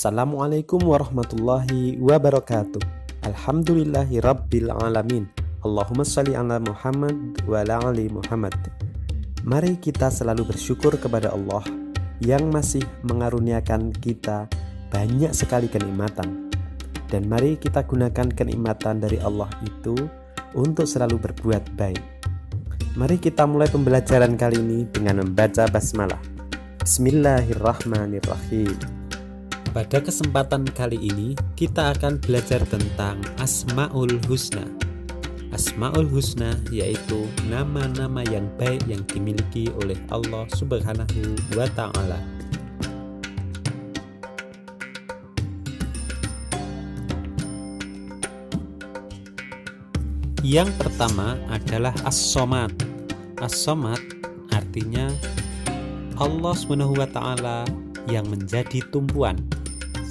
Assalamualaikum warahmatullahi wabarakatuh. Alhamdulillahi rabbil alamin. Allahumma shalli ala Muhammad wa ala ali Muhammad. Mari kita selalu bersyukur kepada Allah yang masih mengaruniakan kita banyak sekali kenikmatan. Dan mari kita gunakan kenikmatan dari Allah itu untuk selalu berbuat baik. Mari kita mulai pembelajaran kali ini dengan membaca basmalah. Bismillahirrahmanirrahim. Pada kesempatan kali ini kita akan belajar tentang Asmaul Husna. Asmaul Husna yaitu nama-nama yang baik yang dimiliki oleh Allah Subhanahu wa Ta'ala. Yang pertama adalah As-Somad. As-Somad artinya Allah Subhanahu wa Ta'ala yang menjadi tumpuan,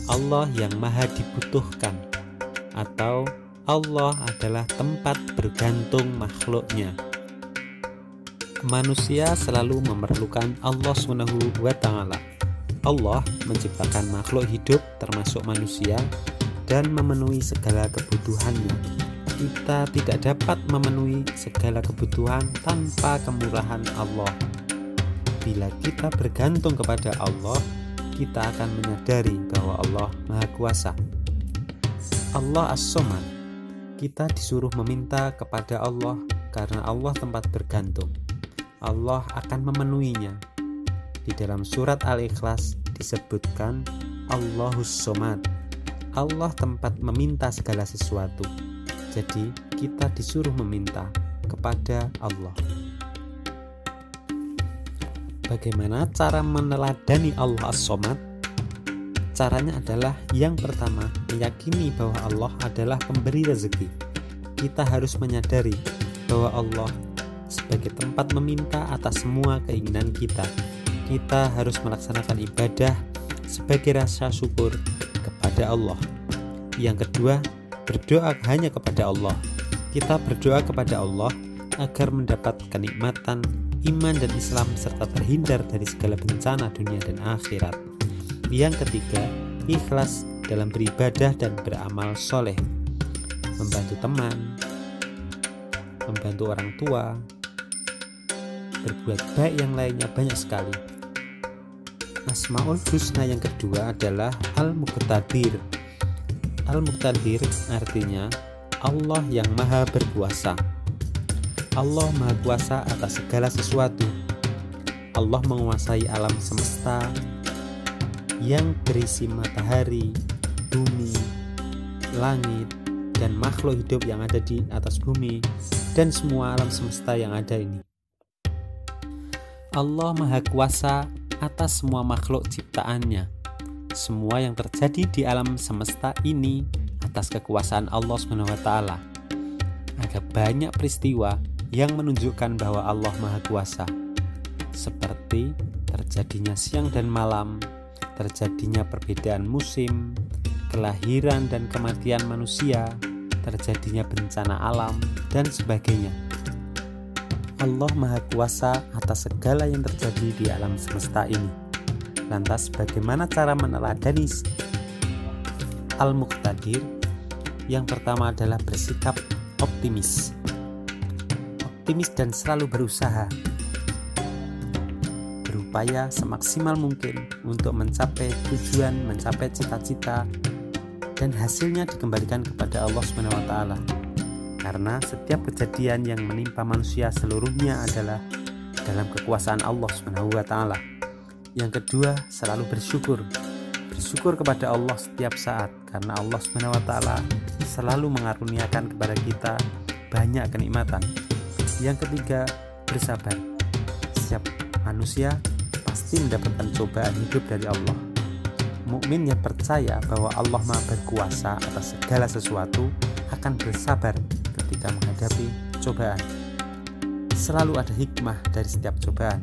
Allah yang maha dibutuhkan, atau Allah adalah tempat bergantung makhluknya. Manusia selalu memerlukan Allah Subhanahu wa Ta'ala. Allah menciptakan makhluk hidup termasuk manusia dan memenuhi segala kebutuhannya. Kita tidak dapat memenuhi segala kebutuhan tanpa kemurahan Allah. Bila kita bergantung kepada Allah, kita akan menyadari bahwa Allah Maha Kuasa. Allah As-Somad. Kita disuruh meminta kepada Allah karena Allah tempat bergantung. Allah akan memenuhinya. Di dalam surat Al-Ikhlas disebutkan Allahus Somad. Allah tempat meminta segala sesuatu. Jadi kita disuruh meminta kepada Allah. Bagaimana cara meneladani Allah As-Somad? Caranya adalah yang pertama, meyakini bahwa Allah adalah pemberi rezeki. Kita harus menyadari bahwa Allah sebagai tempat meminta atas semua keinginan kita. Kita harus melaksanakan ibadah sebagai rasa syukur kepada Allah. Yang kedua, berdoa hanya kepada Allah. Kita berdoa kepada Allah agar mendapat kenikmatan iman dan Islam serta terhindar dari segala bencana dunia dan akhirat. Yang ketiga, ikhlas dalam beribadah dan beramal soleh, membantu teman, membantu orang tua, berbuat baik yang lainnya banyak sekali. Asmaul Husna yang kedua adalah Al-Muqtadir. Al-Muqtadir artinya Allah yang maha berkuasa. Allah Maha Kuasa atas segala sesuatu. Allah menguasai alam semesta yang berisi matahari, bumi, langit, dan makhluk hidup yang ada di atas bumi dan semua alam semesta yang ada ini. Allah Maha Kuasa atas semua makhluk ciptaannya. Semua yang terjadi di alam semesta ini atas kekuasaan Allah SWT. Ada banyak peristiwa yang menunjukkan bahwa Allah Maha Kuasa, seperti terjadinya siang dan malam, terjadinya perbedaan musim, kelahiran dan kematian manusia, terjadinya bencana alam, dan sebagainya. Allah Maha Kuasa atas segala yang terjadi di alam semesta ini. Lantas bagaimana cara meneladani Al-Muqtadir? Yang pertama adalah bersikap optimis dan selalu berusaha, berupaya semaksimal mungkin untuk mencapai tujuan, mencapai cita-cita, dan hasilnya dikembalikan kepada Allah SWT. Karena setiap kejadian yang menimpa manusia seluruhnya adalah dalam kekuasaan Allah SWT. Yang kedua, selalu bersyukur kepada Allah setiap saat, karena Allah SWT selalu mengaruniakan kepada kita banyak kenikmatan. Yang ketiga, bersabar. Setiap manusia pasti mendapatkan cobaan hidup dari Allah. Mukmin yang percaya bahwa Allah Maha Berkuasa atas segala sesuatu akan bersabar ketika menghadapi cobaan. Selalu ada hikmah dari setiap cobaan.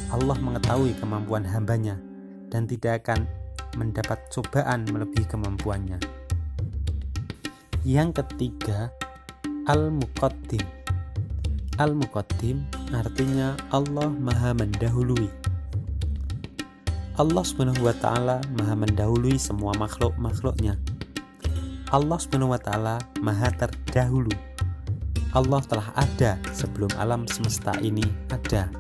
Allah mengetahui kemampuan hambanya dan tidak akan mendapat cobaan melebihi kemampuannya. Yang ketiga, Al-Muqaddim. Al-Muqaddim artinya Allah Maha Mendahului. Allah Subhanahu wa Ta'ala Maha mendahului semua makhluk-makhluknya. Allah Subhanahu wa Ta'ala Maha terdahulu. Allah telah ada sebelum alam semesta ini ada.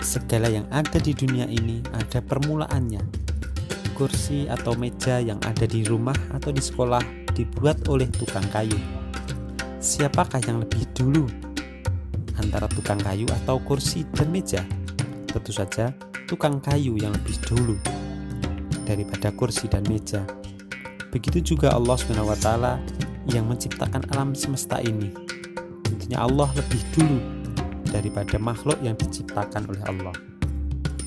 Segala yang ada di dunia ini ada permulaannya. Kursi atau meja yang ada di rumah atau di sekolah dibuat oleh tukang kayu. Siapakah yang lebih dulu antara tukang kayu atau kursi dan meja? Tentu saja tukang kayu yang lebih dulu daripada kursi dan meja. Begitu juga Allah Subhanahu wa Ta'ala yang menciptakan alam semesta ini. Tentunya Allah lebih dulu daripada makhluk yang diciptakan oleh Allah.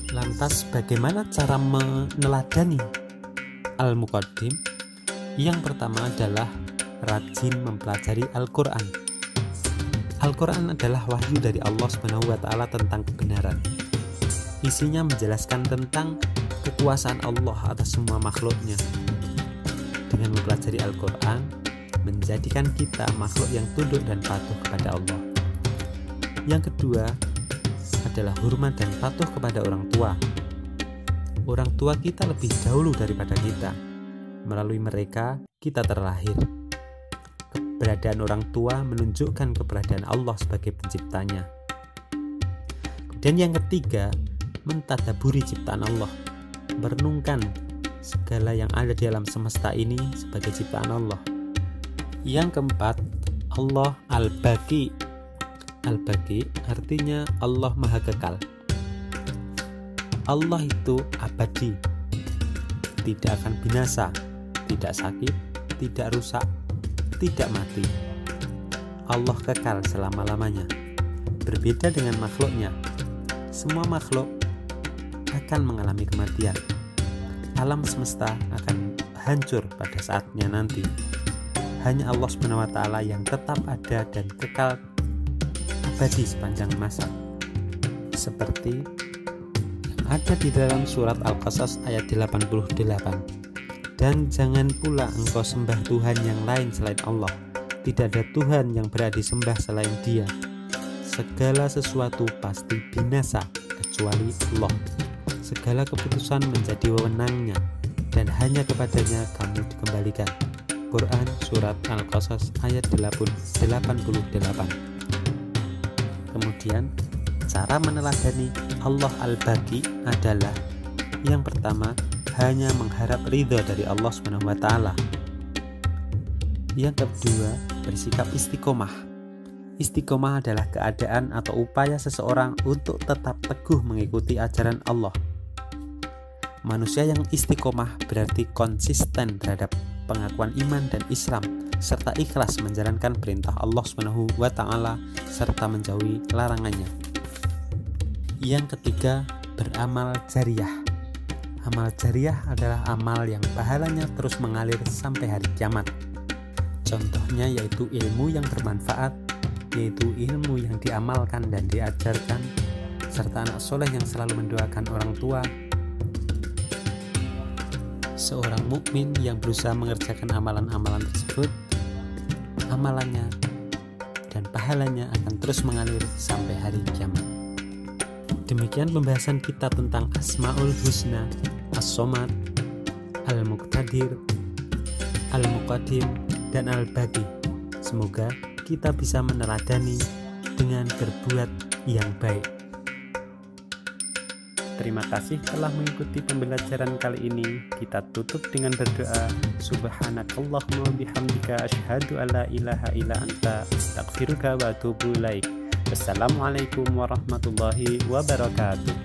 Lantas bagaimana cara meneladani Al-Muqaddim? Yang pertama adalah rajin mempelajari Al-Quran. Al-Quran adalah wahyu dari Allah Subhanahu wa Ta'ala tentang kebenaran. Isinya menjelaskan tentang kekuasaan Allah atas semua makhluknya. Dengan mempelajari Al-Quran, menjadikan kita makhluk yang tunduk dan patuh kepada Allah. Yang kedua adalah hormat dan patuh kepada orang tua. Orang tua kita lebih dahulu daripada kita. Melalui mereka, kita terlahir. Keberadaan orang tua menunjukkan keberadaan Allah sebagai penciptanya. Dan yang ketiga, mentadaburi ciptaan Allah. Merenungkan segala yang ada di alam semesta ini sebagai ciptaan Allah. Yang keempat, Allah Al-Baqi. Al-Baqi artinya Allah Maha Kekal. Allah itu abadi, tidak akan binasa, tidak sakit, tidak rusak, tidak mati. Allah kekal selama-lamanya. Berbeda dengan makhluknya. Semua makhluk akan mengalami kematian. Alam semesta akan hancur pada saatnya nanti. Hanya Allah Subhanahu wa Ta'ala yang tetap ada dan kekal abadi sepanjang masa. Seperti yang ada di dalam surat Al-Qasas ayat 88. Dan jangan pula engkau sembah Tuhan yang lain selain Allah. Tidak ada Tuhan yang berhak disembah selain Dia. Segala sesuatu pasti binasa kecuali Allah. Segala keputusan menjadi wewenangnya dan hanya kepadanya kamu dikembalikan. Quran Surat Al-Qasas ayat 88. Kemudian cara meneladani Allah Al-Baqi adalah yang pertama, hanya mengharap ridha dari Allah Subhanahu wa Ta'ala. Yang kedua, bersikap istiqomah. Istiqomah adalah keadaan atau upaya seseorang untuk tetap teguh mengikuti ajaran Allah. Manusia yang istiqomah berarti konsisten terhadap pengakuan iman dan Islam serta ikhlas menjalankan perintah Allah Subhanahu wa Ta'ala serta menjauhi larangannya. Yang ketiga, beramal jariah. Amal jariah adalah amal yang pahalanya terus mengalir sampai hari kiamat. Contohnya yaitu ilmu yang bermanfaat, yaitu ilmu yang diamalkan dan diajarkan, serta anak soleh yang selalu mendoakan orang tua. Seorang mukmin yang berusaha mengerjakan amalan-amalan tersebut, amalannya dan pahalanya akan terus mengalir sampai hari kiamat. Demikian pembahasan kita tentang Asmaul Husna, As-Somad, Al-Muqtadir, Al-Muqaddim, dan Al-Baqi. Semoga kita bisa meneladani dengan berbuat yang baik. Terima kasih telah mengikuti pembelajaran kali ini. Kita tutup dengan berdoa. Subhanakallahumma bihamdika asyhadu alla ilaha illa anta astaghfiruka wa atubu ilaik. Wassalamualaikum warahmatullahi wabarakatuh.